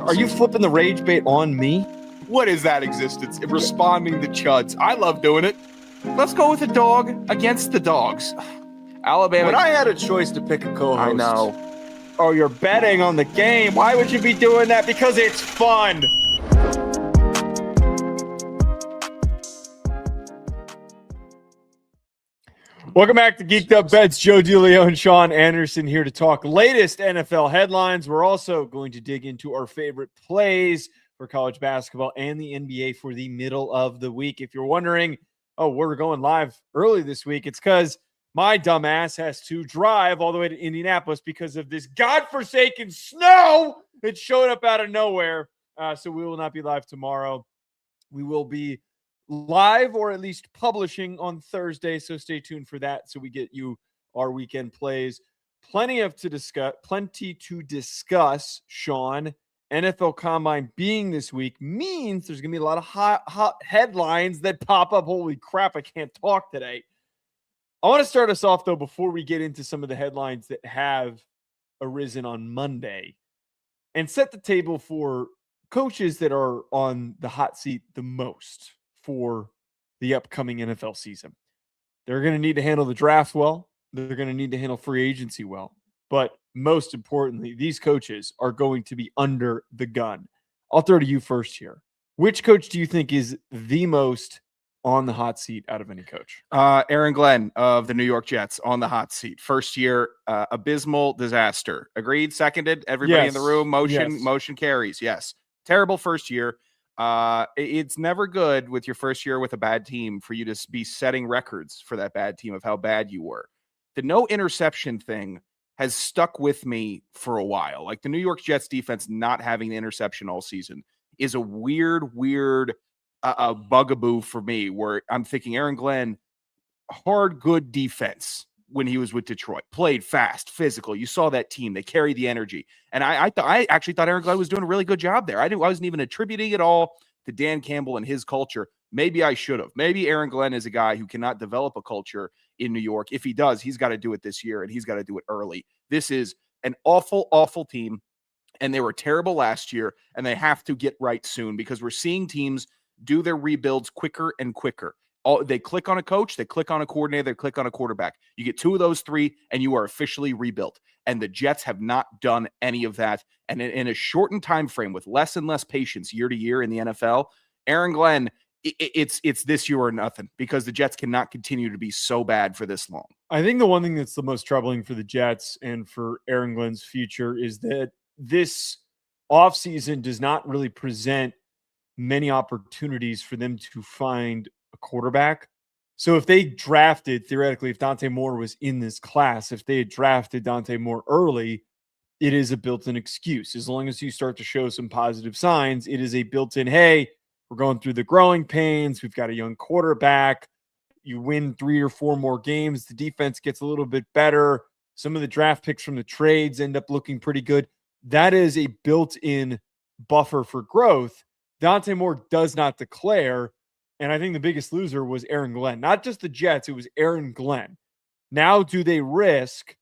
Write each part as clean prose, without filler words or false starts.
Are you flipping the rage bait on me? What is that existence? Responding to chuds. I love doing it. Let's go with the dog against the dogs. Alabama. When I had a choice to pick a co-host. I know. Oh, you're betting on the game. Why would you be doing that? Because it's fun. Welcome back to Geek'd Bets. DeLeone and Sean Anderson here to talk latest NFL headlines. We're also going to dig into our favorite plays for college basketball and the NBA for the middle of the week. If you're wondering, oh, we're going live early this week, it's because my dumbass has to drive all the way to Indianapolis because of this godforsaken snow that showed up out of nowhere. So we will not be live tomorrow. We will be live or at least publishing on Thursday. So stay tuned for that. So we get you our weekend plays. Plenty to discuss, Sean. NFL Combine being this week means there's going to be a lot of hot headlines that pop up. Holy crap, I can't talk today. I want to start us off, though, before we get into some of the headlines that have arisen on Monday and set the table for coaches that are on the hot seat the most for the upcoming NFL season. They're going to need to handle the draft well. They're going to need to handle free agency well. But most importantly, these coaches are going to be under the gun. I'll throw to you first here. Which coach do you think is the most on the hot seat out of any coach? Aaron Glenn of the New York Jets on the hot seat. First year, abysmal disaster. Agreed? Seconded? Everybody in the room? Motion carries. Yes. Terrible first year. It's never good with your first year with a bad team for you to be setting records for that bad team of how bad you were. The no interception thing has stuck with me for a while. Like the New York Jets defense not having the interception all season is a weird bugaboo for me, where I'm thinking Aaron Glenn, hard, good defense when he was with Detroit, played fast, physical. You saw that team. They carried the energy. And I actually thought Aaron Glenn was doing a really good job there. I wasn't even attributing it all to Dan Campbell and his culture. Maybe I should have. Maybe Aaron Glenn is a guy who cannot develop a culture in New York. If he does, he's got to do it this year, and he's got to do it early. This is an awful, awful team, and they were terrible last year, and they have to get right soon because we're seeing teams do their rebuilds quicker and quicker. They click on a coach, they click on a coordinator, they click on a quarterback. You get two of those three, and you are officially rebuilt. And the Jets have not done any of that. And in a shortened time frame with less and less patience year to year in the NFL, Aaron Glenn, it's this year or nothing because the Jets cannot continue to be so bad for this long. I think the one thing that's the most troubling for the Jets and for Aaron Glenn's future is that this offseason does not really present many opportunities for them to find a quarterback. So if they drafted, theoretically, if Dante Moore was in this class, if they had drafted Dante Moore early, it is a built-in excuse. As long as you start to show some positive signs, it is a built-in, hey, we're going through the growing pains. We've got a young quarterback. You win 3 or 4 more games. The defense gets a little bit better. Some of the draft picks from the trades end up looking pretty good. That is a built-in buffer for growth. Dante Moore does not declare. And I think the biggest loser was Aaron Glenn. Not just the Jets, it was Aaron Glenn. Now, do they risk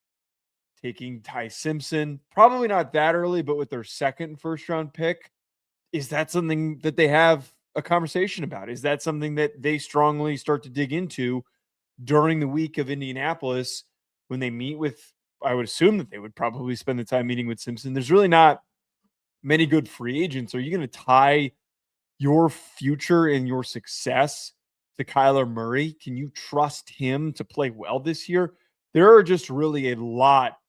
taking Ty Simpson? Probably not that early, but with their second and first-round pick, is that something that they have a conversation about? Is that something that they strongly start to dig into during the week of Indianapolis when they meet with, I would assume that they would probably spend the time meeting with Simpson. There's really not many good free agents. Are you going to tie your future and your success to Kyler Murray? Can you trust him to play well this year? There are just really a lot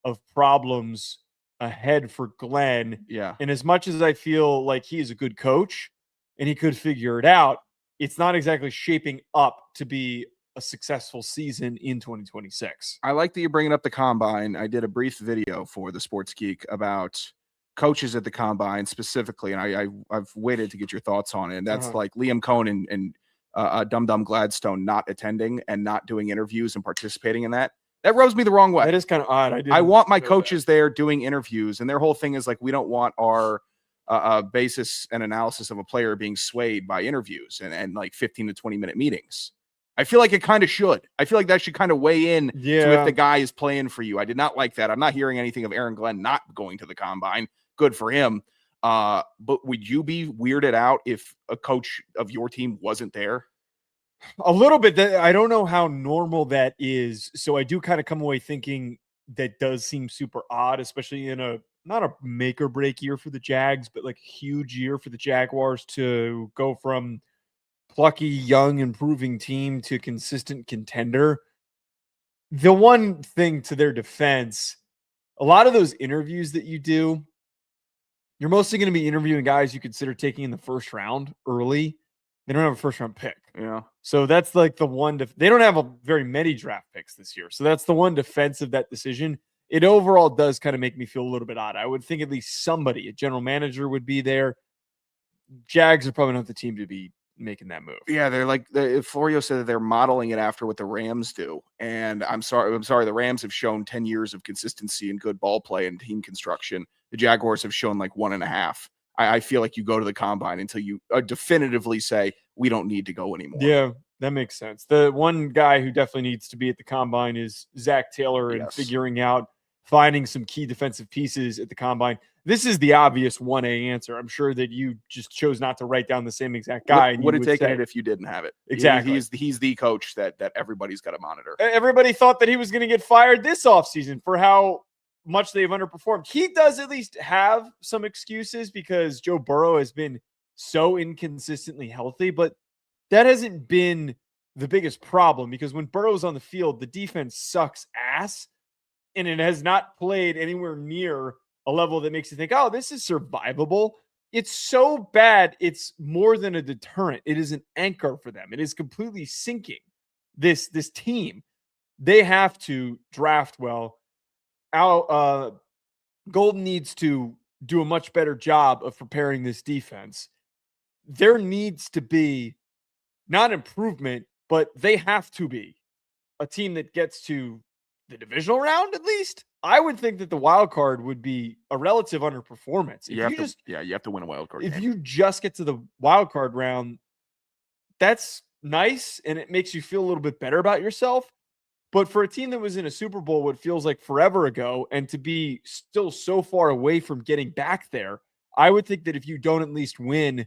of problems ahead for Glenn. Yeah. And as much as I feel like he is a good coach and he could figure it out, it's not exactly shaping up to be a successful season in 2026. I like that you're bringing up the Combine. I did a brief video for the Sports Geek about coaches at the Combine specifically, and I've waited to get your thoughts on it. And that's like Liam Cohen and Dum Dum Gladstone not attending and not doing interviews and participating in that. That rubs me the wrong way. That is kind of odd. I want my coaches there doing interviews, and their whole thing is like, we don't want our basis and analysis of a player being swayed by interviews and like 15 to 20 minute meetings. I feel like it kind of should. I feel like that should kind of weigh in to if the guy is playing for you. I did not like that. I'm not hearing anything of Aaron Glenn not going to the Combine. Good for him. But would you be weirded out if a coach of your team wasn't there? A little bit. I don't know how normal that is. So I do kind of come away thinking that does seem super odd, especially in a not a make or break year for the Jags, but like a huge year for the Jaguars to go from plucky, young, improving team to consistent contender. The one thing to their defense, a lot of those interviews that you do, you're mostly going to be interviewing guys you consider taking in the first round early. They don't have a first round pick. Yeah. So that's like the one. They don't have a very many draft picks this year. So that's the one defense of that decision. It overall does kind of make me feel a little bit odd. I would think at least somebody, a general manager, would be there. Jags are probably not the team to be making that move. Yeah, they're like Florio said that they're modeling it after what the Rams do. And I'm sorry, the Rams have shown 10 years of consistency and good ball play and team construction. The Jaguars have shown like 1.5. I feel like you go to the combine until you definitively say we don't need to go anymore. Yeah, that makes sense. The one guy who definitely needs to be at the combine is Zach Taylor and figuring out finding some key defensive pieces at the combine. This is the obvious 1A answer. I'm sure that you just chose not to write down the same exact guy. Would have taken it if you didn't have it. Exactly. He's the coach that everybody's got to monitor. Everybody thought that he was going to get fired this offseason for how much they've underperformed. He does at least have some excuses because Joe Burrow has been so inconsistently healthy, but that hasn't been the biggest problem because when Burrow's on the field, the defense sucks ass and it has not played anywhere near a level that makes you think, oh, this is survivable. It's so bad. It's more than a deterrent. It is an anchor for them. It is completely sinking this team. They have to draft well. Golden needs to do a much better job of preparing this defense. There needs to be not improvement, but they have to be a team that gets to the divisional round at least. I would think that the wild card would be a relative underperformance. You have to win a wild card. If you just get to the wild card round, that's nice and it makes you feel a little bit better about yourself. But for a team that was in a Super Bowl, what feels like forever ago, and to be still so far away from getting back there, I would think that if you don't at least win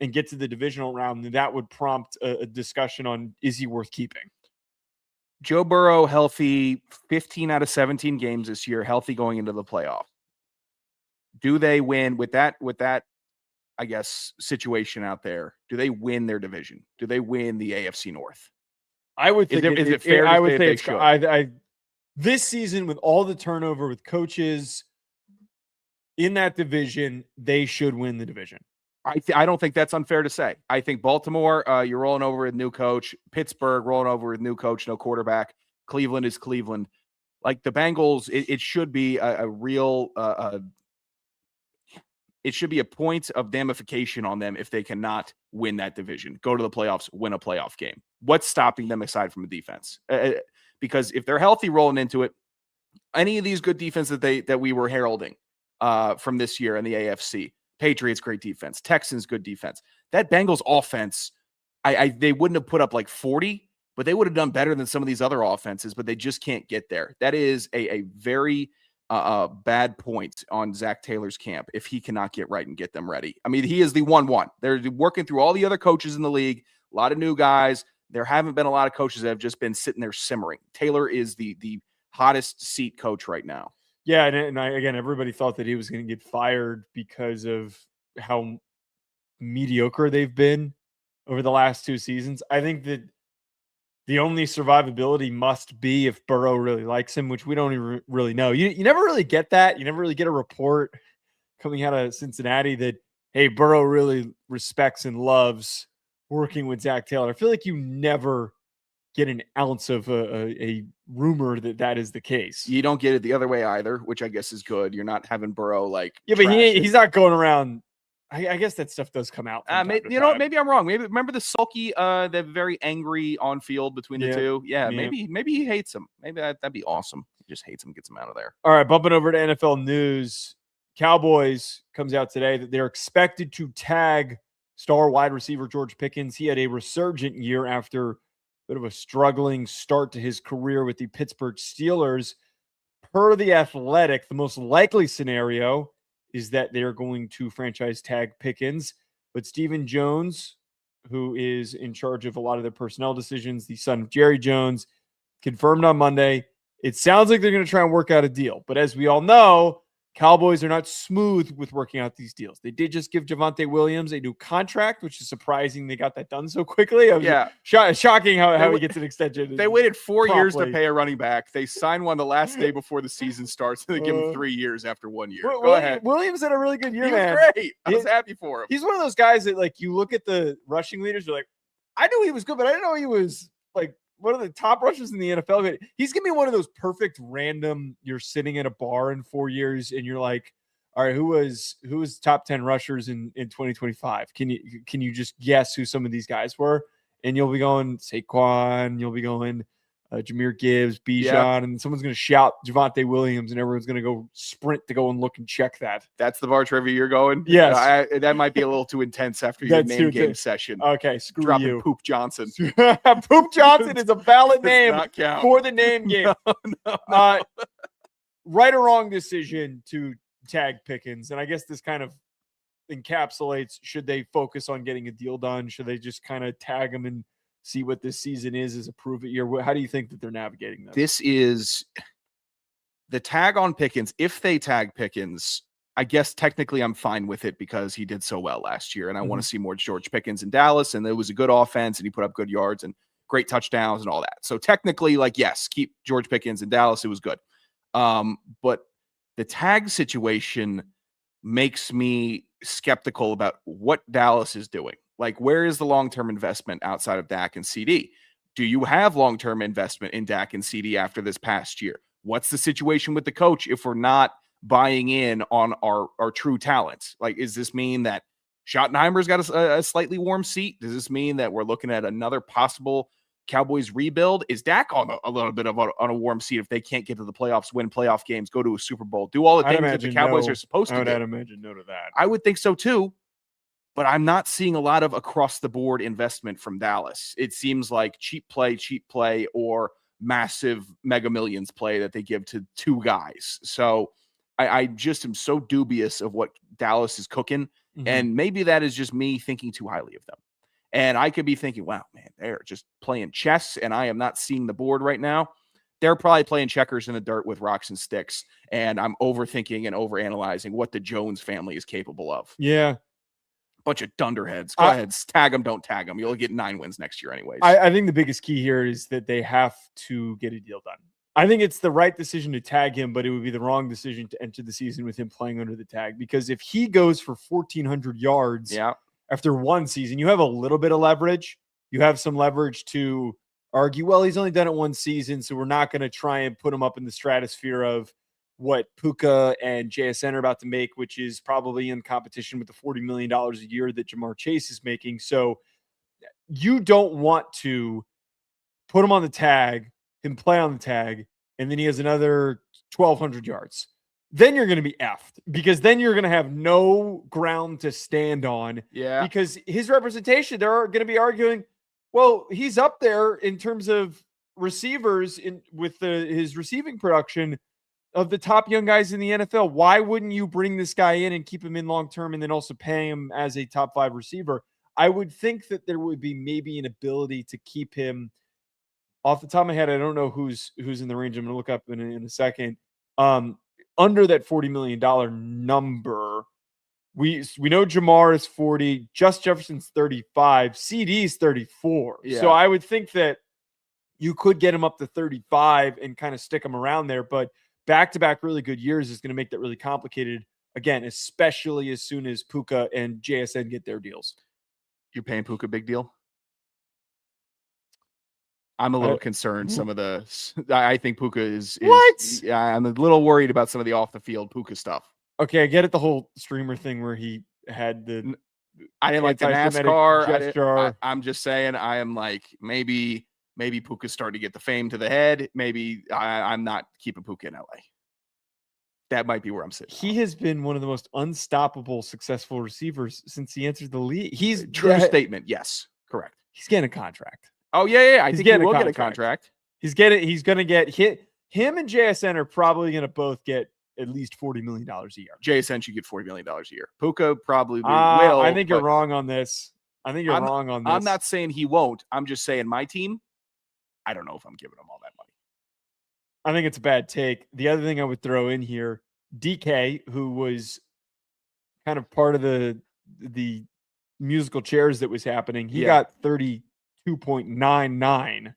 and get to the divisional round, then that would prompt a discussion on, is he worth keeping? Joe Burrow healthy 15 out of 17 games this year, healthy going into the playoff. Do they win with that, I guess, situation out there? Do they win their division? Do they win the AFC North? I would think is it fair? I would say it's this season with all the turnover with coaches in that division, they should win the division. I don't think that's unfair to say. I think Baltimore, you're rolling over with new coach. Pittsburgh, rolling over with new coach, no quarterback. Cleveland is Cleveland. Like the Bengals, it should be a real it should be a point of damnification on them if they cannot win that division, go to the playoffs, win a playoff game. What's stopping them aside from a defense? Because if they're healthy rolling into it, any of these good defense that we were heralding from this year in the AFC, Patriots, great defense, Texans, good defense. That Bengals offense, they wouldn't have put up like 40, but they would have done better than some of these other offenses, but they just can't get there. That is a very bad point on Zach Taylor's camp if he cannot get right and get them ready. I mean, he is the 1-1. They're working through all the other coaches in the league, a lot of new guys. There haven't been a lot of coaches that have just been sitting there simmering. Taylor is the hottest seat coach right now. Yeah, and again, everybody thought that he was going to get fired because of how mediocre they've been over the last 2 seasons. I think that the only survivability must be if Burrow really likes him, which we don't even really know. You never really get that. You never really get a report coming out of Cincinnati that, hey, Burrow really respects and loves working with Zach Taylor. I feel like you never get an ounce of a rumor that is the case. You don't get it the other way either, which I guess is good. You're not having Burrow like but he's not going around. I guess that stuff does come out. Maybe I'm wrong. Maybe remember the sulky, the very angry on field between the two. Yeah, maybe he hates him. Maybe that'd be awesome. He just hates him, gets him out of there. All right, bumping over to NFL news. Cowboys comes out today that they're expected to tag star wide receiver George Pickens. He had a resurgent year after a bit of a struggling start to his career with the Pittsburgh Steelers. Per The Athletic, the most likely scenario is that they're going to franchise tag Pickens. But Stephen Jones, who is in charge of a lot of their personnel decisions, the son of Jerry Jones, confirmed on Monday, it sounds like they're going to try and work out a deal. But as we all know, Cowboys are not smooth with working out these deals. They did just give Javonte Williams a new contract, which is surprising they got that done so quickly. Shocking how he gets an extension. They waited 4 years to pay a running back. They signed one the last day before the season starts, and they give him 3 years after 1 year. Go ahead. Williams had a really good year, He man. was great. I was happy for him. He's one of those guys that, like, you look at the rushing leaders, you're like, I knew he was good, but I didn't know he was, like, one of the top rushers in the NFL. He's going to be one of those perfect random, you're sitting at a bar in 4 years, and you're like, all right, who was top 10 rushers in 2025? Can you just guess who some of these guys were? And you'll be going Saquon, you'll be going Jahmyr Gibbs, Bijan, and someone's going to shout Javonte Williams, and everyone's going to go sprint to go and look and check that. That's the bar trivia you're going? Yes. That might be a little too intense after your name game session. Okay, screw Dropping you. Poop Johnson. Poop Johnson is a valid name count. for the name game. No. Right or wrong decision to tag Pickens, and I guess this kind of encapsulates, should they focus on getting a deal done? Should they just kind of tag him and see what this season is as a prove it year? How do you think that they're navigating this? This is the tag on Pickens. If they tag Pickens, I guess technically I'm fine with it because he did so well last year, and I want to see more George Pickens in Dallas, and it was a good offense, and he put up good yards and great touchdowns and all that. So technically, like, yes, keep George Pickens in Dallas. It was good. But the tag situation makes me skeptical about what Dallas is doing. Like, where is the long-term investment outside of Dak and CD? Do you have long-term investment in Dak and CD after this past year? What's the situation with the coach if we're not buying in on our true talent? Like, does this mean that Schottenheimer's got a slightly warm seat? Does this mean that we're looking at another possible Cowboys rebuild? Is Dak on a little bit of on a warm seat if they can't get to the playoffs, win playoff games, go to a Super Bowl, do all the things that the Cowboys are supposed to do? I'd imagine no to that. I would think so too, but I'm not seeing a lot of across the board investment from Dallas. It seems like cheap play, or massive Mega Millions play that they give to two guys. So I just am so dubious of what Dallas is cooking. And maybe that is just me thinking too highly of them. And I could be thinking, wow, man, they're just playing chess, and I am not seeing the board right now. They're probably playing checkers in the dirt with rocks and sticks, and I'm overthinking and overanalyzing what the Jones family is capable of. Yeah. Bunch of dunderheads. Go ahead, tag them, don't tag them. You'll get 9 wins next year anyways. I think the biggest key here is that they have to get a deal done. I think it's the right decision to tag him, but it would be the wrong decision to enter the season with him playing under the tag, because if he goes for 1,400 yards after one season, you have a little bit of leverage. You have some leverage to argue, well, he's only done it one season, so we're not going to try and put him up in the stratosphere of what Puka and JSN are about to make, which is probably in competition with the $40 million a year that Jamar Chase is making. So you don't want to put him on the tag, him play on the tag, and then he has another 1,200 yards. Then you're going to be effed, because then you're going to have no ground to stand on. Yeah. Because his representation, they're going to be arguing, well, he's up there in terms of receivers with his receiving production of the top young guys in the NFL. Why wouldn't you bring this guy in and keep him in long-term and then also pay him as a top 5 receiver? I would think that there would be maybe an ability to keep him. Off the top of my head, I don't know who's in the range. I'm going to look up in a second. Under that $40 million number, we know Jamar is 40, Just Jefferson's 35, CD's 34. Yeah. So I would think that you could get him up to 35 and kind of stick him around there. But back-to-back really good years is going to make that really complicated, again, especially as soon as Puka and JSN get their deals. You're paying Puka a big deal? I'm a little concerned. I think Puka is what? Yeah, I'm a little worried about some of the off the field Puka stuff. Okay, I get it. The whole streamer thing where he had the. I didn't like the NASCAR. I'm just saying. I am like maybe Puka's starting to get the fame to the head. Maybe I'm not keeping Puka in LA. That might be where I'm sitting. He has been one of the most unstoppable, successful receivers since he entered the league. He's true statement. Yes, correct. He's getting a contract. Oh yeah. I think he will get a contract. He's going to get hit. Him and JSN are probably going to both get at least $40 million a year. JSN should get $40 million a year. Puka probably will. I think you're wrong on this. I'm not saying he won't. I'm just saying my team, I don't know if I'm giving him all that money. I think it's a bad take. The other thing I would throw in here, DK, who was kind of part of the musical chairs that was happening, he got 32.99.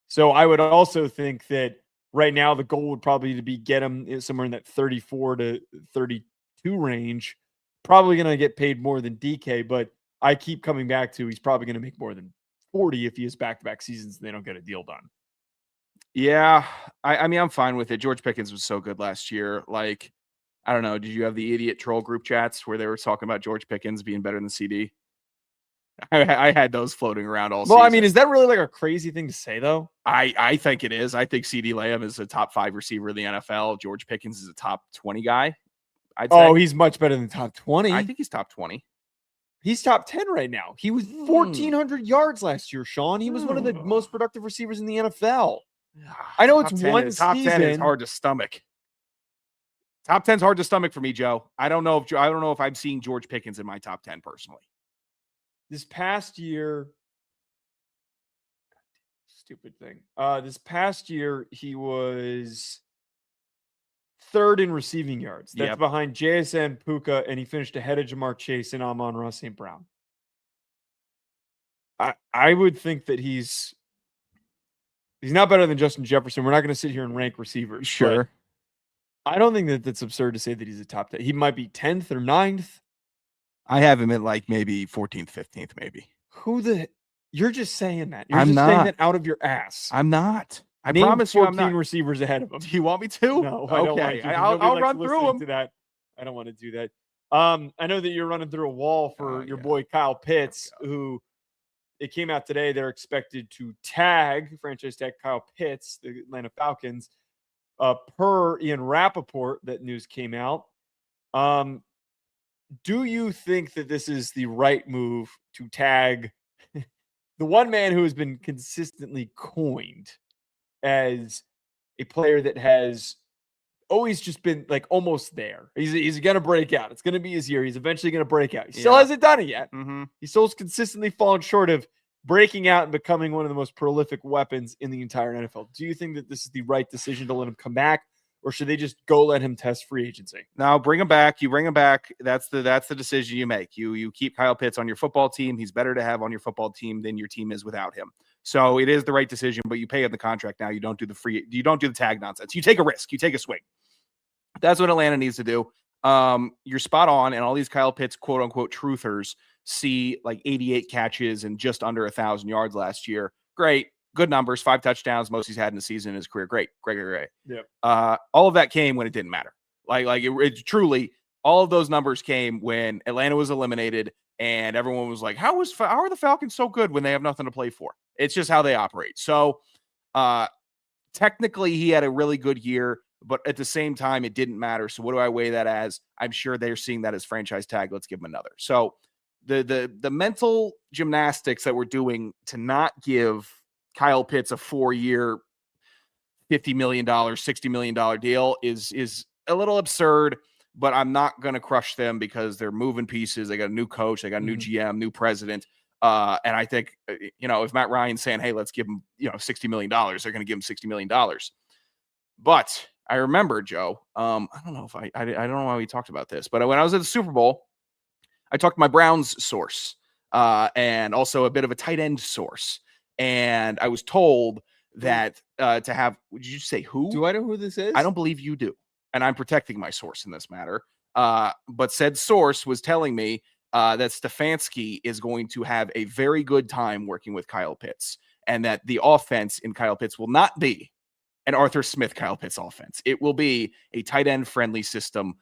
So I would also think that right now the goal would probably be get him somewhere in that 34 to 32 range. Probably going to get paid more than DK, but I keep coming back to he's probably going to make more than 40 if he has back-to-back seasons and they don't get a deal done. Yeah, I mean, I'm fine with it. George Pickens was so good last year. Like, I don't know. Did you have the idiot troll group chats where they were talking about George Pickens being better than CD? I had those floating around all season. Well, I mean, is that really like a crazy thing to say, though? I think it is. I think CD Lamb is a top 5 receiver in the NFL. George Pickens is a top 20 guy. He's much better than top 20. I think he's top 20. He's top 10 right now. He was 1,400 yards last year, Sean. He was one of the most productive receivers in the NFL. I know it's one season. Top 10 is hard to stomach. Top 10 is hard to stomach for me, Joe. I don't know if I'm seeing George Pickens in my top 10 personally. This past year, stupid thing. This past year, he was third in receiving yards. That's behind JSN, Puka, and he finished ahead of Jamar Chase and Amon-Ra St. Brown. I would think that he's not better than Justin Jefferson. We're not going to sit here and rank receivers. Sure. I don't think that that's absurd to say that he's a top 10. He might be 10th or 9th. I have him at like maybe 14th, 15th, maybe. You're just saying that. You're saying that out of your ass. I'm not. I Name promise you I'm 14 not. receivers ahead of him. Do you want me to? No, I don't want to. I'll run through them. To that. I don't want to do that. I know that you're running through a wall for your boy Kyle Pitts, who it came out today. They're expected to franchise tag Kyle Pitts, the Atlanta Falcons, per Ian Rappaport. That news came out. Do you think that this is the right move to tag the one man who has been consistently coined as a player that has always just been like almost there? He's going to break out. It's going to be his year. He's eventually going to break out. He still hasn't done it yet. Mm-hmm. He still's consistently fallen short of breaking out and becoming one of the most prolific weapons in the entire NFL. Do you think that this is the right decision to let him come back? Or should they just go let him test free agency? No, bring him back. You bring him back. That's the decision you make. You keep Kyle Pitts on your football team. He's better to have on your football team than your team is without him. So it is the right decision, but you pay him the contract now. You don't do the tag nonsense. You take a risk. You take a swing. That's what Atlanta needs to do. You're spot on, and all these Kyle Pitts quote unquote truthers see like 88 catches and just under 1,000 yards last year. Great. Good numbers, 5 touchdowns, most he's had in a season in his career. Great. Yeah. All of that came when it didn't matter. Like it truly, all of those numbers came when Atlanta was eliminated and everyone was like, how are the Falcons so good when they have nothing to play for? It's just how they operate. So technically he had a really good year, but at the same time, it didn't matter. So what do I weigh that as? I'm sure they're seeing that as franchise tag. Let's give him another. So the mental gymnastics that we're doing to not give Kyle Pitts a 4-year, $50 million, $60 million deal is a little absurd, but I'm not going to crush them because they're moving pieces. They got a new coach, they got a new GM, new president. And I think, if Matt Ryan's saying, hey, let's give him, $60 million, they're going to give him $60 million. But I remember, Joe, I don't know if I don't know why we talked about this, but when I was at the Super Bowl, I talked to my Browns source and also a bit of a tight end source. And I was told that to have, would you say who? Do I know who this is? I don't believe you do. And I'm protecting my source in this matter. But said source was telling me that Stefanski is going to have a very good time working with Kyle Pitts and that the offense in Kyle Pitts will not be an Arthur Smith Kyle Pitts offense. It will be a tight end friendly system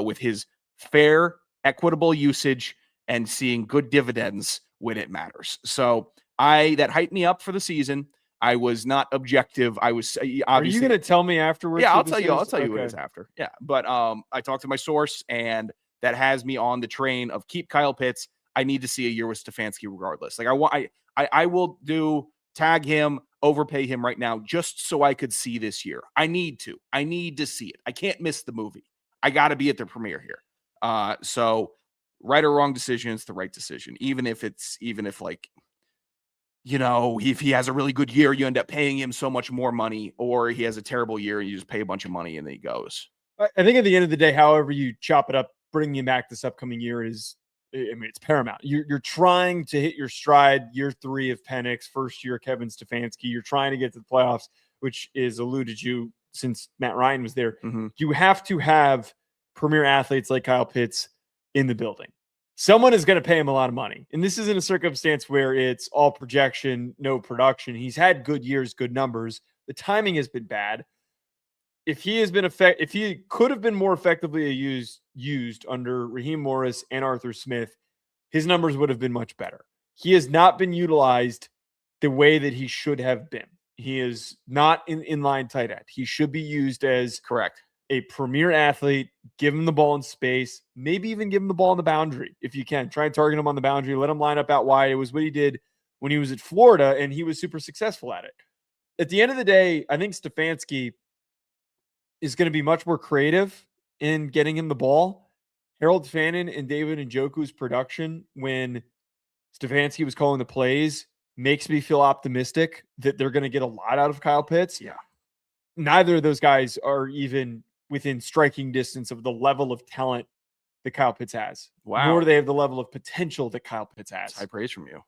with his fair, equitable usage and seeing good dividends when it matters. So that hyped me up for the season. I was not objective. I was obviously. Are you going to tell me afterwards? Yeah, I'll tell you. I'll tell you what it is after. Yeah, but I talked to my source, and that has me on the train of keep Kyle Pitts. I need to see a year with Stefanski, regardless. Like I will tag him, overpay him right now, just so I could see this year. I need to see it. I can't miss the movie. I got to be at the premiere here. So right or wrong decision, it's the right decision. Even if like, if he has a really good year, you end up paying him so much more money, or he has a terrible year and you just pay a bunch of money and then he goes. I think at the end of the day, however you chop it up, bringing him back this upcoming year is, it's paramount. You're trying to hit your stride year 3 of Penix, first year Kevin Stefanski. You're trying to get to the playoffs, which is alluded to since Matt Ryan was there. Mm-hmm. You have to have premier athletes like Kyle Pitts in the building. Someone is going to pay him a lot of money. And this isn't a circumstance where it's all projection, no production. He's had good years, good numbers. The timing has been bad. If he could have been more effectively used under Raheem Morris and Arthur Smith, his numbers would have been much better. He has not been utilized the way that he should have been. He is not an inline tight end. He should be used as correct a premier athlete. Give him the ball in space, maybe even give him the ball on the boundary if you can. Try and target him on the boundary. Let him line up out wide. It was what he did when he was at Florida, and he was super successful at it. At the end of the day, I think Stefanski is going to be much more creative in getting him the ball. Harold Fannin and David Njoku's production when Stefanski was calling the plays makes me feel optimistic that they're going to get a lot out of Kyle Pitts. Yeah. Neither of those guys are even within striking distance of the level of talent that Kyle Pitts has. Wow. Nor do they have the level of potential that Kyle Pitts has. That's high praise from you.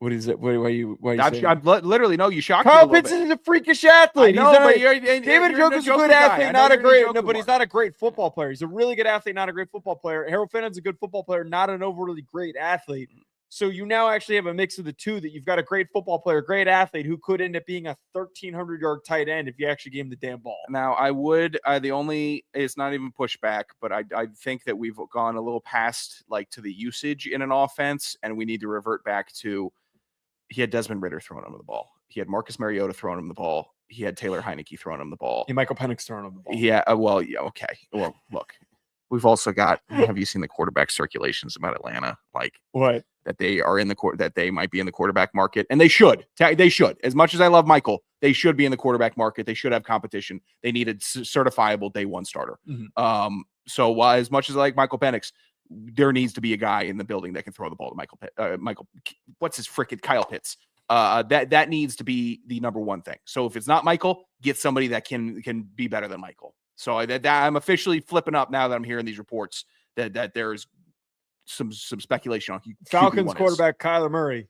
What is it? Why are you saying? I literally know you shocked Kyle me. Pitts is a freakish athlete. David Njoku's a good athlete, not a great, but he's not a great football player. He's a really good athlete, not a great football player. Harold Fannin's a good football player, not an overly great athlete. So you now actually have a mix of the two, that you've got a great football player, great athlete, who could end up being a 1,300-yard tight end if you actually gave him the damn ball. Now, it's not even pushback, but I think that we've gone a little past to the usage in an offense, and we need to revert back to, he had Desmond Ridder throwing him the ball. He had Marcus Mariota throwing him the ball. He had Taylor Heineke throwing him the ball. And Michael Penix throwing him the ball. Yeah, okay. Well, look, we've also got, have you seen the quarterback circulations about Atlanta? What? That they are in that they might be in the quarterback market, and they should. As much as I love Michael, they should be in the quarterback market. They should have competition. They need a certifiable day one starter. Mm-hmm. So as much as I like Michael Penix, there needs to be a guy in the building that can throw the ball to Kyle Pitts. That needs to be the number one thing. So if it's not Michael, get somebody that can be better than Michael. So I'm officially flipping up now that I'm hearing these reports that there's some speculation on Falcons quarterback Kyler Murray.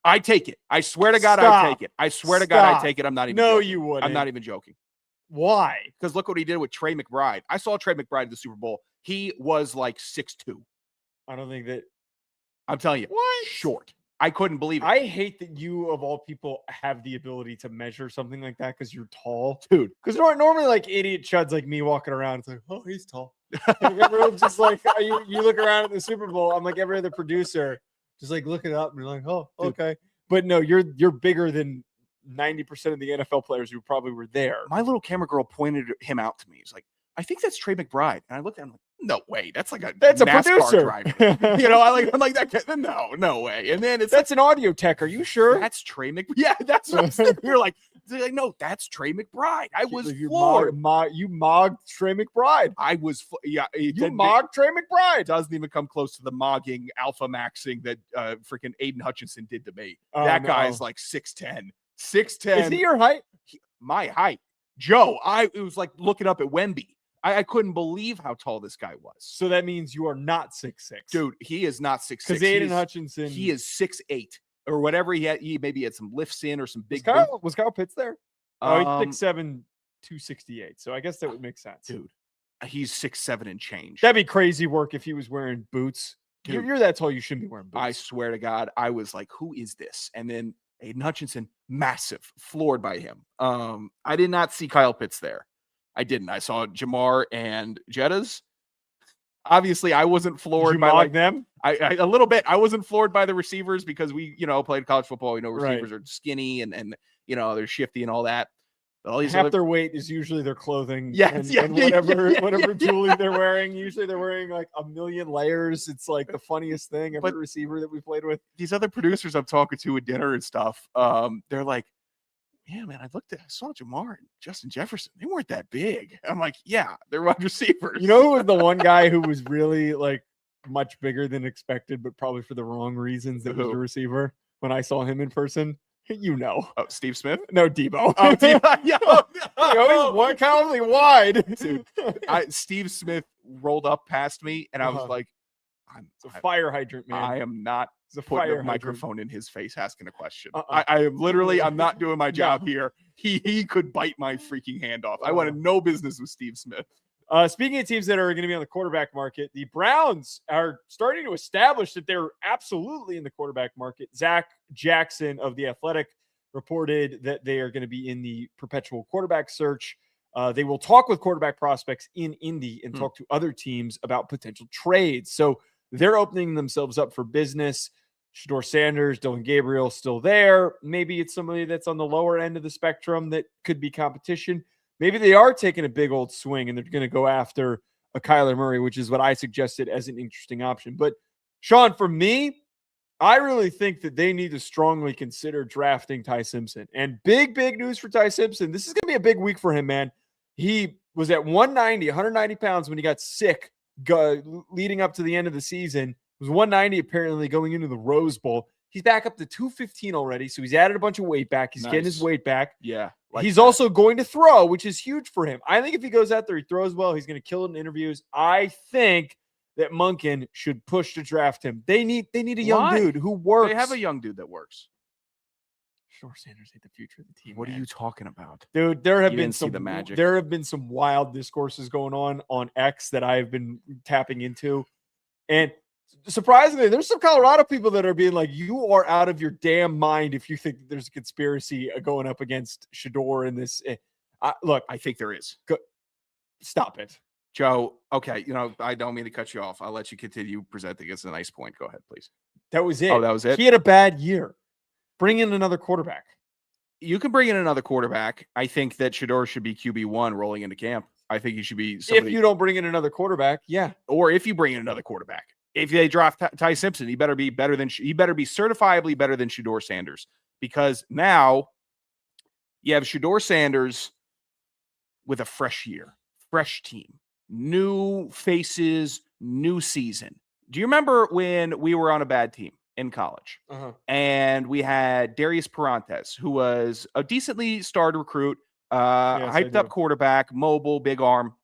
I take it. I swear to God, I take it. I swear to God, I take it. I'm not even joking. You wouldn't. I'm not even joking. Why? Because look what he did with Trey McBride. I saw Trey McBride at the Super Bowl. He was 6'2". I don't think that. I'm telling you. What? Short. I couldn't believe it. I hate that you, of all people, have the ability to measure something like that because you're tall. Dude. Because normally, idiot chuds like me walking around, it's like, oh, he's tall. Everyone's just you look around at the Super Bowl, I'm like every other producer, just look it up and you're like, oh, okay. But no, you're bigger than 90% of the NFL players who probably were there. My little camera girl pointed him out to me. He's like, I think that's Trey McBride. And I looked at him like, no way. That's that's a NASCAR producer driver. I'm like that. No way. And then that's an audio tech. Are you sure? That's Trey McBride. Yeah, that's what I'm saying. You're like, no, that's Trey McBride. I was floored. You mogged Trey McBride. I was, you mogged Trey McBride. Doesn't even come close to the mogging, alpha maxing that freaking Aiden Hutchinson did to me. That guy is 6'10". 6'10". Is he your height? My height. Joe, it was like looking up at Wemby. I couldn't believe how tall this guy was. So that means you are not 6'6". Dude, he is not 6'6". Because Aiden Hutchinson. He is 6'8". Or whatever he had. He maybe had some lifts in or some big. Was Kyle Pitts there? Oh, he's 6'7", 268. So I guess that would make sense. Dude, he's 6'7" and change. That'd be crazy work if he was wearing boots. Dude, you're that tall, you shouldn't be wearing boots. I swear to God, I was like, who is this? And then Aiden Hutchinson, massive, floored by him. I did not see Kyle Pitts there. I didn't. I saw Jamar and Jettas. Obviously, I wasn't floored by them. I a little bit. I wasn't floored by the receivers because we, played college football. We know receivers are skinny and they're shifty and all that. But all these half their weight is usually their clothing. And whatever jewelry they're wearing. Usually they're wearing a million layers. It's the funniest thing. Every receiver that we played with. These other producers I'm talking to at dinner and stuff, they're like, yeah, man, I saw Jamar and Justin Jefferson. They weren't that big. I'm like, yeah, they're wide receivers. You know who was the one guy who was really like much bigger than expected, but probably for the wrong reasons? That was Who? the receiver when I saw him in person. You know. Oh, Steve Smith? No, Debo. Oh, Debo. Yo, He's one county wide. Dude, Steve Smith rolled up past me, and I was like, it's a fire hydrant, man. I am not It's a putting fire a microphone in his face asking a question. Uh-uh. I am literally, I'm not doing my job here. He could bite my freaking hand off. I wanted no business with Steve Smith. Speaking of teams that are going to be on the quarterback market, the Browns are starting to establish that they're absolutely in the quarterback market. Zach Jackson of The Athletic reported that they are going to be in the perpetual quarterback search. They will talk with quarterback prospects in Indy and talk to other teams about potential trades. So they're opening themselves up for business. Shedeur Sanders, Dylan Gabriel still there. Maybe it's somebody that's on the lower end of the spectrum that could be competition. Maybe they are taking a big old swing and they're going to go after a Kyler Murray, which is what I suggested as an interesting option. But Sean, for me, I really think that they need to strongly consider drafting Ty Simpson. And big news for Ty Simpson. This is going to be a big week for him, man. He was at 190 pounds when he got sick leading up to the end of the season. It was 190 apparently going into the Rose Bowl. He's back up to 215 already, so he's added a bunch of weight back. He's getting his weight back. Yeah. He's also going to throw, which is huge for him. I think if he goes out there, he throws well, he's going to kill it in interviews. I think that Monken should push to draft him. They need a young dude who works. They have a young dude that works. Shedeur Sanders ain't the future of the team. What are you talking about? Dude, there have been the magic. There have been some wild discourses going on X that I have been tapping into. And surprisingly, there's some Colorado people that are being like, you are out of your damn mind if you think that there's a conspiracy going up against Shedeur in this. Look, I think there is. Stop it. Joe, okay, I don't mean to cut you off. I'll let you continue presenting. It's a nice point. Go ahead, please. That was it. Oh, that was it? He had a bad year. Bring in another quarterback. You can bring in another quarterback. I think that Shedeur should be QB1 rolling into camp. I think he should be somebody. If you don't bring in another quarterback, yeah. Or if you bring in another quarterback. If they draft Ty Simpson, he better be certifiably better than Shedeur Sanders, because now you have Shedeur Sanders with a fresh year, fresh team, new faces, new season. Do you remember when we were on a bad team in college and we had Darius Parantes, who was a decently starred recruit, hyped up quarterback, mobile, big arm,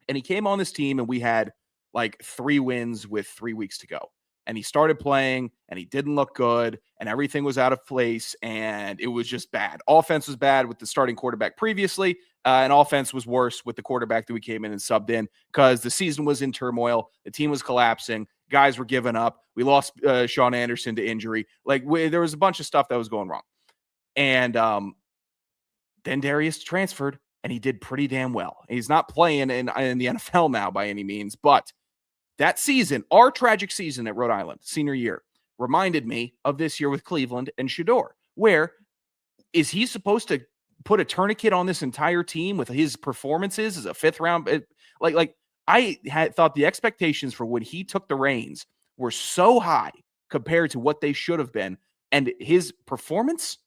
and he came on this team and we had like 3 wins with 3 weeks to go. And he started playing and he didn't look good and everything was out of place and it was just bad. Offense was bad with the starting quarterback previously, and offense was worse with the quarterback that we came in and subbed in because the season was in turmoil. The team was collapsing. Guys were giving up. We lost Sean Anderson to injury. There was a bunch of stuff that was going wrong. And then Darius transferred and he did pretty damn well. He's not playing in the NFL now by any means, but that season, our tragic season at Rhode Island, senior year, reminded me of this year with Cleveland and Shedeur. Where is he supposed to put a tourniquet on this entire team with his performances as a 5th round? I had thought the expectations for when he took the reins were so high compared to what they should have been, and his performance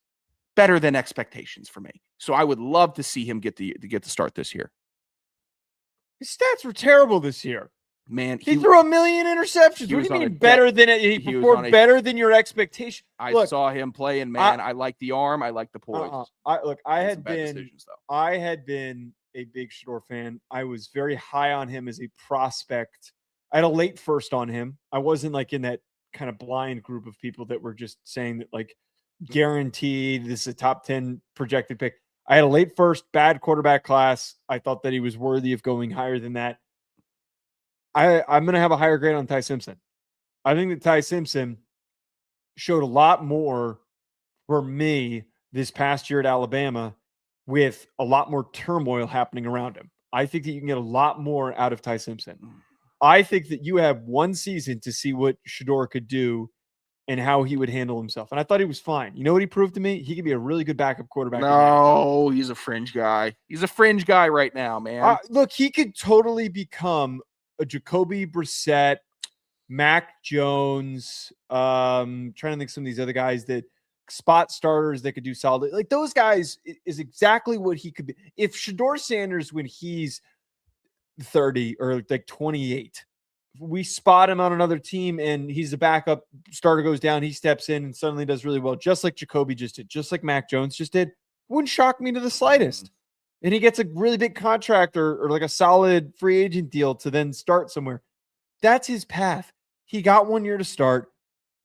better than expectations for me. So I would love to see him get the start this year. His stats were terrible this year. Man, he threw a million interceptions. What do you mean better than it? He performed better than your expectation. I saw him play, and man, I like the arm. I like the poise. I had been a big Shedeur fan. I was very high on him as a prospect. I had a late first on him. I wasn't like in that kind of blind group of people that were just saying that like guaranteed this is a top 10 projected pick. I had a late first, bad quarterback class. I thought that he was worthy of going higher than that. I'm going to have a higher grade on Ty Simpson. I think that Ty Simpson showed a lot more for me this past year at Alabama with a lot more turmoil happening around him. I think that you can get a lot more out of Ty Simpson. I think that you have one season to see what Shedeur could do and how he would handle himself. And I thought he was fine. You know what he proved to me? He could be a really good backup quarterback. No, he's a fringe guy. He's a fringe guy right now, man. Look, he could totally become a Jacoby Brissett, Mac Jones, trying to think some of these other guys that spot starters that could do solid. Like those guys is exactly what he could be. If Shedeur Sanders, when he's 30 or like 28, we spot him on another team and he's a backup, starter goes down, he steps in and suddenly does really well, just like Jacoby just did, just like Mac Jones just did, wouldn't shock me to the slightest. And he gets a really big contract or like a solid free agent deal to then start somewhere. That's his path. He got 1 year to start.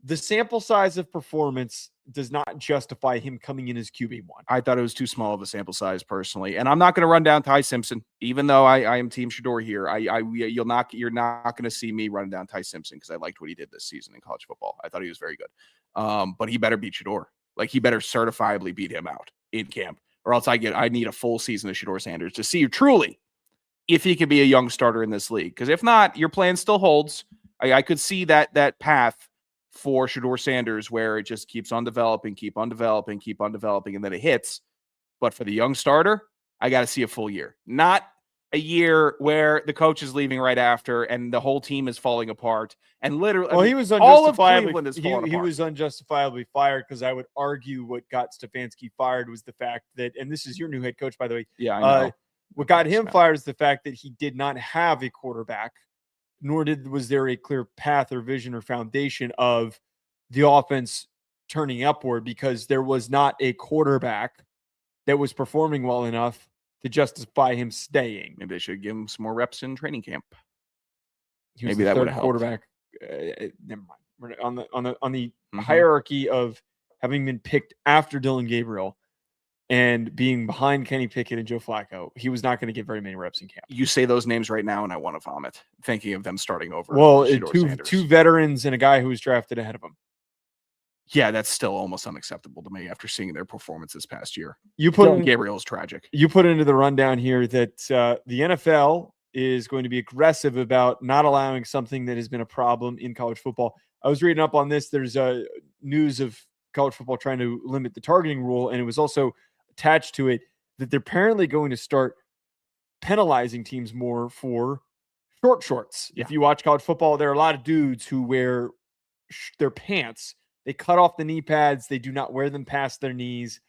The sample size of performance does not justify him coming in as QB1. I thought it was too small of a sample size personally. And I'm not going to run down Ty Simpson, even though I am Team Shedeur here. You're not going to see me running down Ty Simpson because I liked what he did this season in college football. I thought he was very good. But he better beat Shedeur. Like he better certifiably beat him out in camp, or else I need a full season of Shedeur Sanders to see truly if he could be a young starter in this league. Because if not, your plan still holds. I could see that path for Shedeur Sanders where it just keeps on developing, and then it hits. But for the young starter, I got to see a full year, not a year where the coach is leaving right after and the whole team is falling apart. And literally, well, he was all of Cleveland is falling apart. He was unjustifiably fired because I would argue what got Stefanski fired was the fact that, and this is your new head coach, by the way. Yeah, I know. What got him fired is the fact that he did not have a quarterback, nor was there a clear path or vision or foundation of the offense turning upward, because there was not a quarterback that was performing well enough to justify him staying. Maybe they should give him some more reps in training camp. Maybe that would have quarterback. Never mind. On the hierarchy of having been picked after Dylan Gabriel and being behind Kenny Pickett and Joe Flacco, he was not going to get very many reps in camp. You say those names right now, and I want to vomit thinking of them starting over. Well, two veterans and a guy who was drafted ahead of him. Yeah, that's still almost unacceptable to me after seeing their performance this past year. Gabriel is tragic. You put into the rundown here that the NFL is going to be aggressive about not allowing something that has been a problem in college football. I was reading up on this. There's news of college football trying to limit the targeting rule, and it was also attached to it that they're apparently going to start penalizing teams more for short shorts. Yeah. If you watch college football, there are a lot of dudes who wear their pants. They cut off the knee pads. They do not wear them past their knees,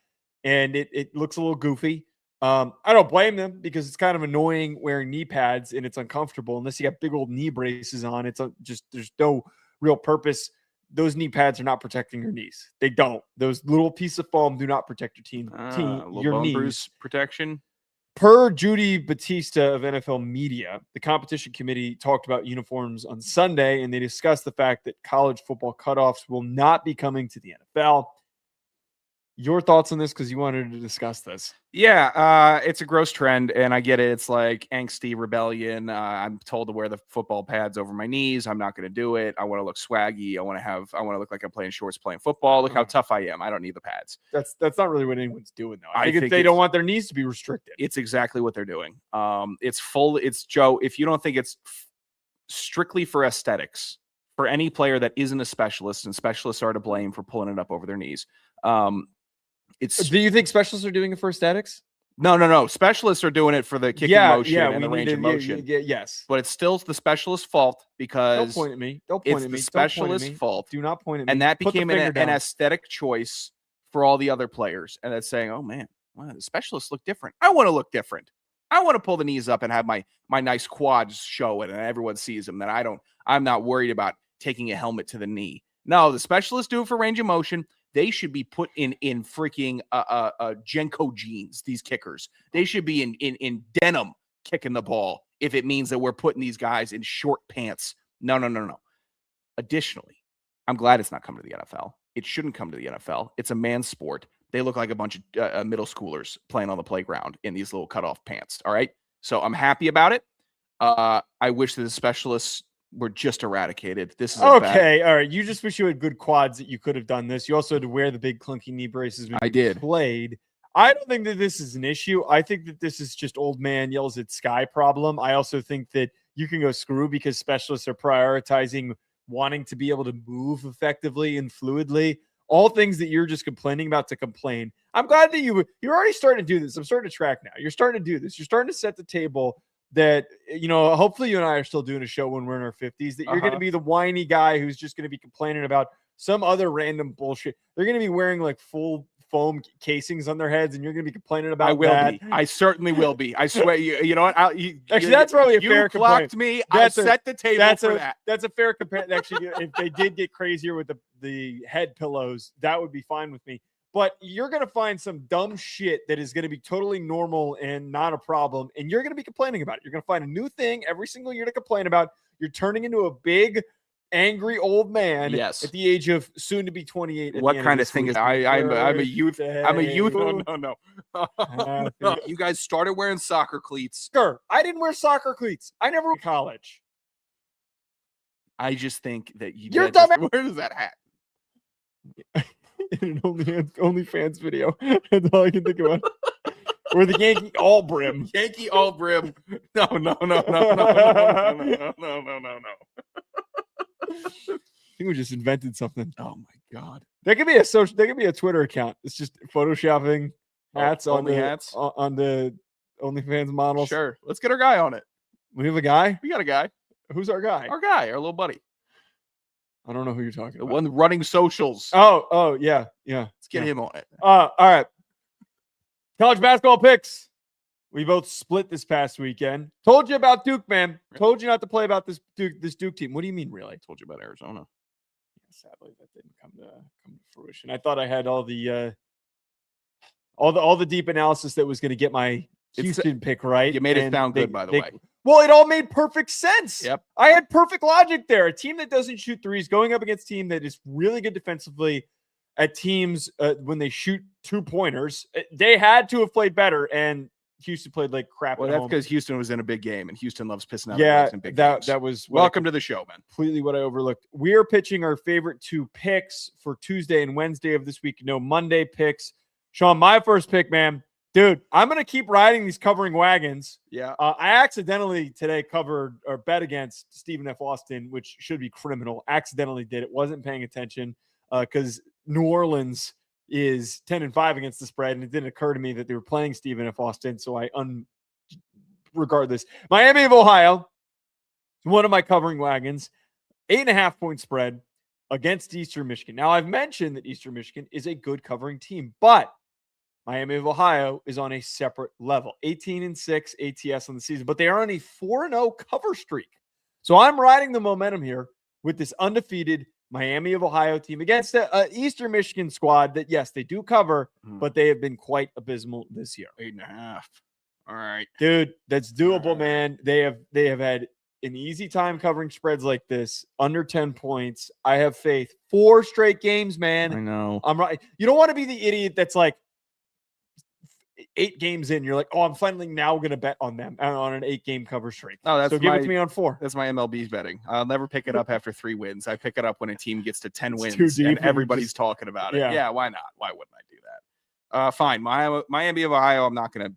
and it looks a little goofy. I don't blame them because it's kind of annoying wearing knee pads and it's uncomfortable unless you got big old knee braces on. It's just there's no real purpose. Those knee pads are not protecting your knees. They don't. Those little piece of foam do not protect your knees. Bruise protection. Per Judy Batista of NFL Media, the competition committee talked about uniforms on Sunday, and they discussed the fact that college football cutoffs will not be coming to the NFL. Your thoughts on this, because you wanted to discuss this. Yeah, it's a gross trend, and I get it. It's like angsty rebellion. I'm told to wear the football pads over my knees. I'm not going to do it. I want to look swaggy. I want to look like I'm playing shorts, playing football. Look how tough I am. I don't need the pads. That's not really what anyone's doing, though. I think they don't want their knees to be restricted. It's exactly what they're doing. It's Joe. If you don't think it's strictly for aesthetics, for any player that isn't a specialist, and specialists are to blame for pulling it up over their knees. Do you think specialists are doing it for aesthetics? No. Specialists are doing it for the kicking motion and the range of motion. Yes. But it's still the specialist's fault because don't point at me. It's the specialist's fault. Do not point at me. And that became an aesthetic choice for all the other players. And that's saying, oh man, wow, the specialists look different. I want to look different. I want to pull the knees up and have my nice quads show it and everyone sees them. I'm not worried about taking a helmet to the knee. No, the specialists do it for range of motion. They should be put in freaking Jenko jeans, these kickers. They should be in denim kicking the ball if it means that we're putting these guys in short pants. No. Additionally, I'm glad it's not coming to the NFL. It shouldn't come to the NFL. It's a man's sport. They look like a bunch of middle schoolers playing on the playground in these little cutoff pants. All right? So I'm happy about it. I wish that the specialists were just eradicated. This is okay. All right. You just wish you had good quads that you could have done this. You also had to wear the big clunky knee braces when you played. I don't think that this is an issue. I think that this is just old man yells at sky problem. I also think that you can go screw because specialists are prioritizing wanting to be able to move effectively and fluidly. All things that you're just complaining about to complain. I'm glad that you're already starting to do this. I'm starting to track now. You're starting to do this. You're starting to set the table that, hopefully you and I are still doing a show when we're in our 50s, that you're going to be the whiny guy who's just going to be complaining about some other random bullshit. They're going to be wearing like full foam casings on their heads, and you're going to be complaining about I will that. be. I certainly will be. I swear. You know what? Actually, that's probably a fair You complaint. clocked me. That's I set the table for that. That's a fair comparison. Actually, if they did get crazier with the head pillows, that would be fine with me. But you're going to find some dumb shit that is going to be totally normal and not a problem, and you're going to be complaining about it. You're going to find a new thing every single year to complain about. You're turning into a big, angry old man at the age of soon to be 28. What kind of thing is I'm a youth? I'm a youth. No. You guys started wearing soccer cleats. Sure. I didn't wear soccer cleats. I never went to college. I just think that you're dumb. Where is that hat? In an OnlyFans video. That's all I can think about. Or the Yankee all brim. Yankee all brim. No. I think we just invented something. Oh my god. There could be a Twitter account. It's just photoshopping hats on the OnlyFans models. Sure. Let's get our guy on it. We have a guy? We got a guy. Who's our guy? Our guy, our little buddy. I don't know who you're talking about. The one running socials. Oh, yeah. Let's get him on it. All right. College basketball picks. We both split this past weekend. Told you about Duke, man. Told you not to play about this Duke team. What do you mean, really? Told you about Arizona. Yeah, sadly, that didn't come to fruition. I thought I had all the deep analysis that was going to get my Houston pick right. You made it sound good, by the way. Well, it all made perfect sense. Yep. I had perfect logic there. A team that doesn't shoot threes going up against a team that is really good defensively at teams when they shoot 2-pointers. They had to have played better, and Houston played like crap. Well, that's because Houston was in a big game, and Houston loves pissing out. Yeah, in big games. That was welcome to the show, man. Completely what I overlooked. We are pitching our favorite 2 picks for Tuesday and Wednesday of this week. No Monday picks. Sean, my first pick, man. Dude, I'm going to keep riding these covering wagons. Yeah. I accidentally today covered or bet against Stephen F. Austin, which should be criminal. Accidentally did it. Wasn't paying attention because New Orleans is 10-5 against the spread, and it didn't occur to me that they were playing Stephen F. Austin, so I regard this. Miami of Ohio, one of my covering wagons, 8.5-point spread against Eastern Michigan. Now, I've mentioned that Eastern Michigan is a good covering team, but Miami of Ohio is on a separate level. 18-6 ATS on the season, but they are on a 4-0 cover streak. So I'm riding the momentum here with this undefeated Miami of Ohio team against an Eastern Michigan squad that, yes, they do cover, but they have been quite abysmal this year. 8.5. All right. Dude, that's doable, man. They have had an easy time covering spreads like this, under 10 points. I have faith. 4 straight games, man. I know. I'm right. You don't want to be the idiot that's like 8 games in. You're like, oh, I'm finally now going to bet on them on an 8-game cover streak. Oh, that's so give it to me on 4. That's my MLB betting. I'll never pick it up after 3 wins. I pick it up when a team gets to 10 wins and everybody's talking about it. Yeah, why not? Why wouldn't I do that? Fine. Miami of Ohio. I'm not gonna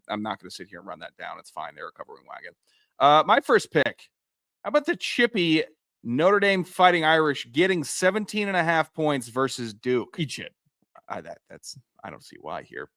sit here and run that down. It's fine. They're a covering wagon. My first pick. How about the chippy Notre Dame Fighting Irish getting 17.5 points versus Duke? Eat shit. I don't see why here.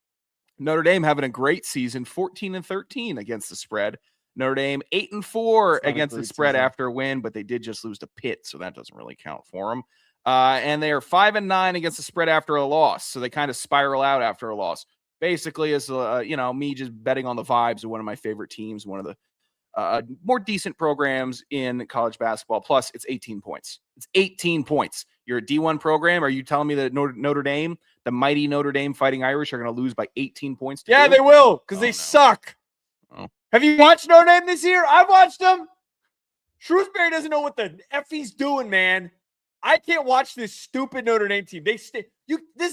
Notre Dame having a great season, 14-13 against the spread. Notre Dame 8-4 against the spread after a win, but they did just lose to Pitt, so that doesn't really count for them. And they are 5-9 against the spread after a loss, so they kind of spiral out after a loss. Basically, it's me just betting on the vibes of one of my favorite teams, one of the more decent programs in college basketball. Plus, it's 18 points. It's 18 points. You're a D1 program. Are you telling me that Notre Dame, the mighty Notre Dame Fighting Irish, are going to lose by 18 points? Yeah, they will, because they suck. Oh. Have you watched Notre Dame this year? I've watched them. Shrewsbury doesn't know what the F he's doing, man. I can't watch this stupid Notre Dame team. This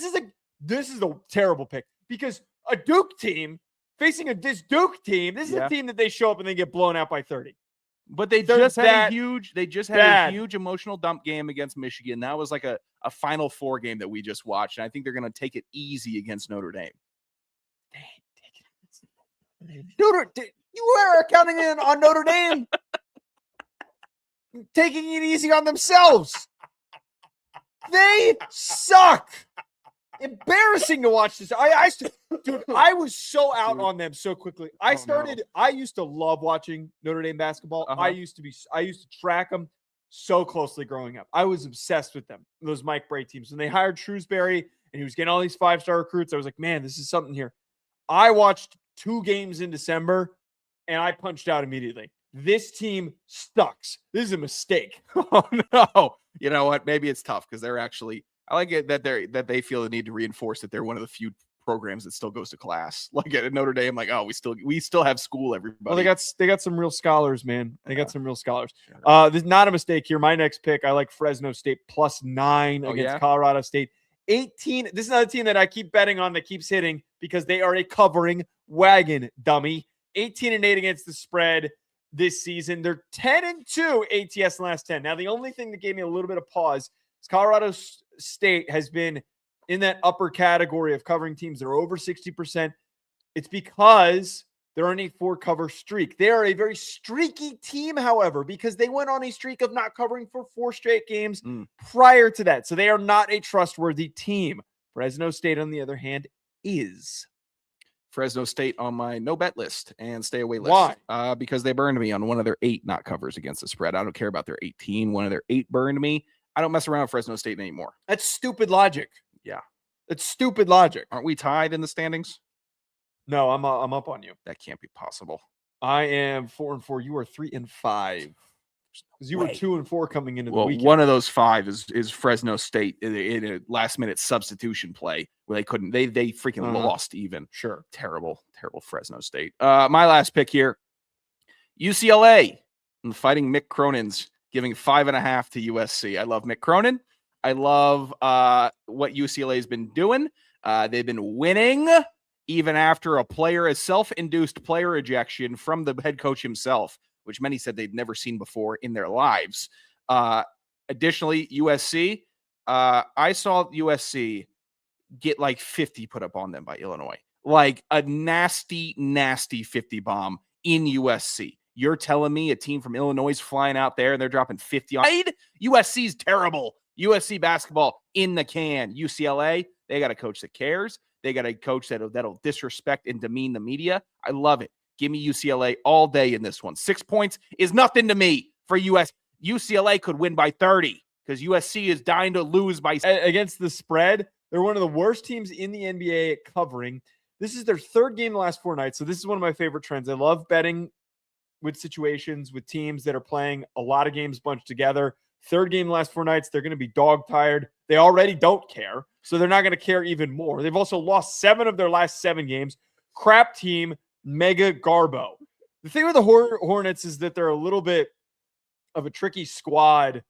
is a terrible pick, because a Duke team facing this Duke team, this is a team that they show up and they get blown out by 30. But they just had a huge emotional dump game against Michigan. That was like a Final Four game that we just watched, and I think they're going to take it easy against Notre Dame. You were counting in on Notre Dame taking it easy on themselves. They suck. Embarrassing to watch this. I was so out on them so quickly. I used to love watching Notre Dame basketball. I used to track them so closely growing up. I was obsessed with them, those Mike Bray teams. When they hired Shrewsbury and he was getting all these 5-star recruits, I was like, man, this is something here. I watched 2 games in December and I punched out immediately. This team sucks. This is a mistake. Oh no. You know what? Maybe it's tough because they're actually, I like it that they feel the need to reinforce that they're one of the few programs that still goes to class. Like at Notre Dame, like, oh, we still have school, everybody. Well, they got some real scholars, man. They got some real scholars. Sure. This is not a mistake here. My next pick, I like Fresno State +9 against Colorado State. 18. This is another team that I keep betting on that keeps hitting because they are a covering wagon, dummy. 18-8 against the spread this season. They're 10-2 ATS in the last 10. Now, the only thing that gave me a little bit of pause is Colorado State has been in that upper category of covering teams. They're over 60%. It's because they're on a 4-cover streak. They are a very streaky team, however, because they went on a streak of not covering for 4 straight games prior to that. So they are not a trustworthy team. Fresno State, on the other hand, is. Fresno State on my no bet list and stay away list. Why? Because they burned me on one of their 8 not covers against the spread. I don't care about their 18. One of their 8 burned me. I don't mess around with Fresno State anymore. That's stupid logic. Yeah. That's stupid logic. Aren't we tied in the standings? No, I'm up on you. That can't be possible. I am 4-4. You are 3-5. Because you were 2-4 coming into the weekend. One of those 5 is Fresno State in a last minute substitution play where they couldn't. They freaking lost even. Sure. Terrible Fresno State. My last pick here, UCLA and Fighting Mick Cronin's giving 5.5 to USC. I love Mick Cronin. I love what UCLA has been doing. They've been winning even after a player, a self-induced player ejection from the head coach himself, which many said they'd never seen before in their lives. Additionally, USC, I saw USC get like 50 put up on them by Illinois. Like a nasty, nasty 50 bomb in USC. You're telling me a team from Illinois is flying out there and they're dropping 50 on USC's terrible. USC basketball in the can. UCLA, they got a coach that cares. They got a coach that'll disrespect and demean the media. I love it. Give me UCLA all day in this one. 6 points is nothing to me for US. UCLA could win by 30 because USC is dying to lose by against the spread. They're one of the worst teams in the NBA at covering. This is their 3rd game in the last 4 nights. So this is one of my favorite trends. I love betting with situations with teams that are playing a lot of games bunched together. 3rd game in the last 4 nights, they're going to be dog tired. They already don't care, so they're not going to care even more. They've also lost 7 of their last 7 games. Crap team, mega garbo. The thing with the Hornets is that they're a little bit of a tricky squad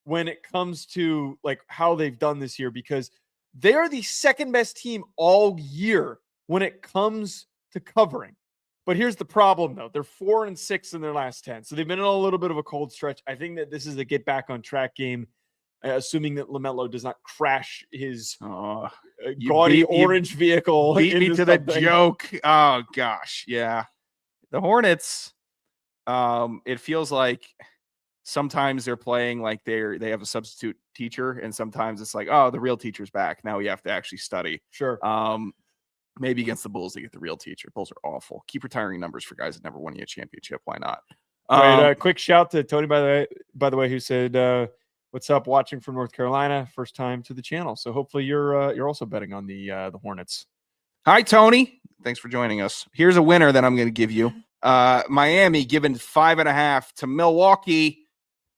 when it comes to like how they've done this year, because they are the 2nd best team all year when it comes to covering. But here's the problem, though. They're 4-6 in their last 10. So they've been in a little bit of a cold stretch. I think that this is a get back on track game, assuming that LaMelo does not crash his gaudy orange vehicle. Beat me to the joke. Oh, gosh. Yeah. The Hornets, it feels like sometimes they're playing like they have a substitute teacher, and sometimes it's like, oh, the real teacher's back. Now we have to actually study. Sure. Maybe against the Bulls, they get the real teacher. Bulls are awful. Keep retiring numbers for guys that never won you a championship. Why not? Quick shout to Tony, by the way, who said, "What's up? Watching from North Carolina, first time to the channel." So hopefully you're also betting on the Hornets. Hi, Tony. Thanks for joining us. Here's a winner that I'm going to give you. Miami giving 5.5 to Milwaukee.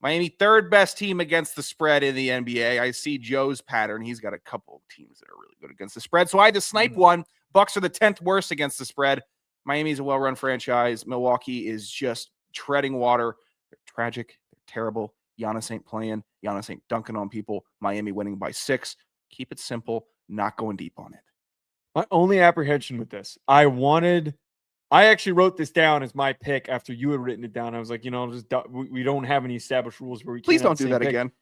Miami, 3rd best team against the spread in the NBA. I see Joe's pattern. He's got a couple of teams that are really good against the spread. So I had to snipe one. Bucks are the 10th worst against the spread. Miami's a well-run franchise. Milwaukee is just treading water. They're tragic. They're terrible. Giannis ain't playing. Giannis ain't dunking on people. Miami winning by 6. Keep it simple. Not going deep on it. My only apprehension with this, I actually wrote this down as my pick after you had written it down. I was like, we don't have any established rules where we Please can't don't do that again.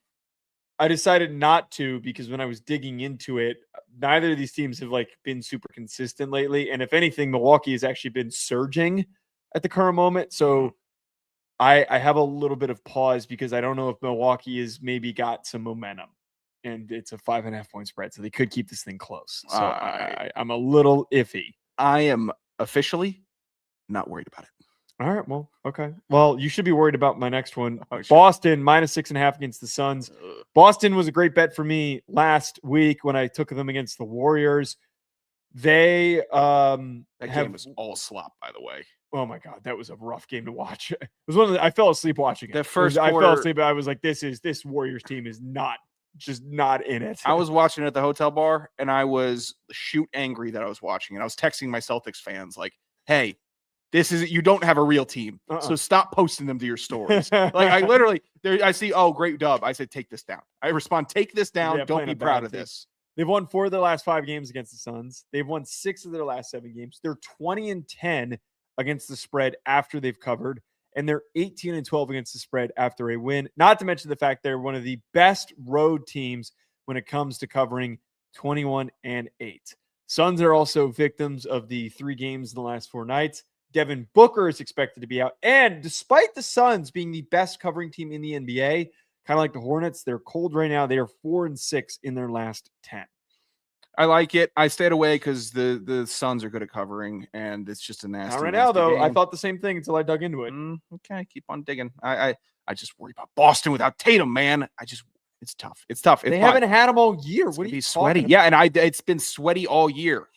I decided not to, because when I was digging into it, neither of these teams have been super consistent lately. And if anything, Milwaukee has actually been surging at the current moment. So I have a little bit of pause because I don't know if Milwaukee has maybe got some momentum, and it's a 5.5 point spread. So they could keep this thing close. So I'm a little iffy. I am officially not worried about it. All right. Well, okay. Well, you should be worried about my next one. Oh, shit. Boston -6.5 against the Suns. Ugh. Boston was a great bet for me last week when I took them against the Warriors. They That game was all slop, by the way. oh my God, that was a rough game to watch. It was one of the, I fell asleep watching it. The first I fell quarter- asleep. I was like, this Warriors team is just not in it. I was watching it at the hotel bar, and I was shoot angry that I was watching it. I was texting my Celtics fans like, hey, you don't have a real team. So stop posting them to your stories. Like I literally, I see, oh, great dub. I said, take this down. I respond, take this down. Yeah, Don't playing be a proud bad of team. this. They've won 4 of their last 5 games against the Suns. They've won 6 of their last 7 games. They're 20-10 against the spread after they've covered, and they're 18-12 against the spread after a win. Not to mention the fact they're one of the best road teams when it comes to covering 21-8. Suns are also victims of the 3 games in the last 4 nights. Devin Booker is expected to be out. And despite the Suns being the best covering team in the NBA, kind of like the Hornets, they're cold right now. They are 4-6 in their last 10. I like it. I stayed away because the Suns are good at covering, and it's just a nasty. Not right now, though. Game. I thought the same thing until I dug into it. Okay, keep on digging. I just worry about Boston without Tatum, man. It's tough. It's tough. They haven't had him all year. It's What are you sweaty? talking Yeah, and it's been sweaty all year.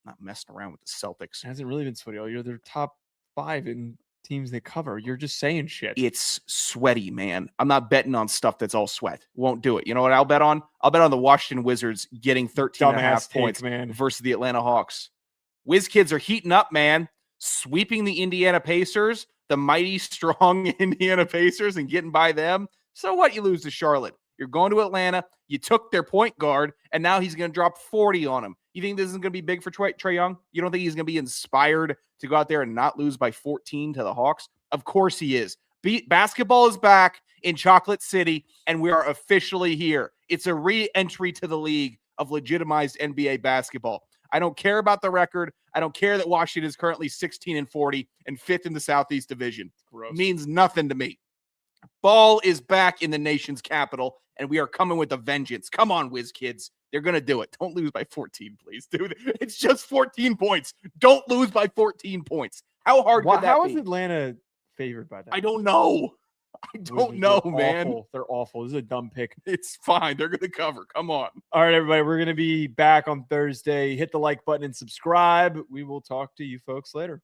Not messing around with the Celtics. It hasn't really been sweaty all year. They're top 5 in teams they cover. You're just saying shit. It's sweaty, man. I'm not betting on stuff that's all sweat. Won't do it. You know what I'll bet on? I'll bet on the Washington Wizards getting 13 and a half points, man, versus the Atlanta Hawks. Wiz kids are heating up, man. Sweeping the Indiana Pacers, the mighty strong Indiana Pacers, and getting by them. So what? You lose to Charlotte. You're going to Atlanta. You took their point guard, and now he's going to drop 40 on him. You think this isn't going to be big for Trae Young? You don't think he's going to be inspired to go out there and not lose by 14 to the Hawks? Of course he is. Basketball is back in Chocolate City, and we are officially here. It's a re-entry to the league of legitimized NBA basketball. I don't care about the record. I don't care that Washington is currently 16-40 and 5th in the Southeast Division. Gross. Means nothing to me. Ball is back in the nation's capital, and we are coming with a vengeance. Come on, Wiz kids. They're going to do it. Don't lose by 14, please, dude. It's just 14 points. Don't lose by 14 points. How hard could that How be? is Atlanta favored by that? I don't know. I don't know, man. Awful. They're awful. This is a dumb pick. It's fine. They're going to cover. Come on. All right, everybody. We're going to be back on Thursday. Hit the like button and subscribe. We will talk to you folks later.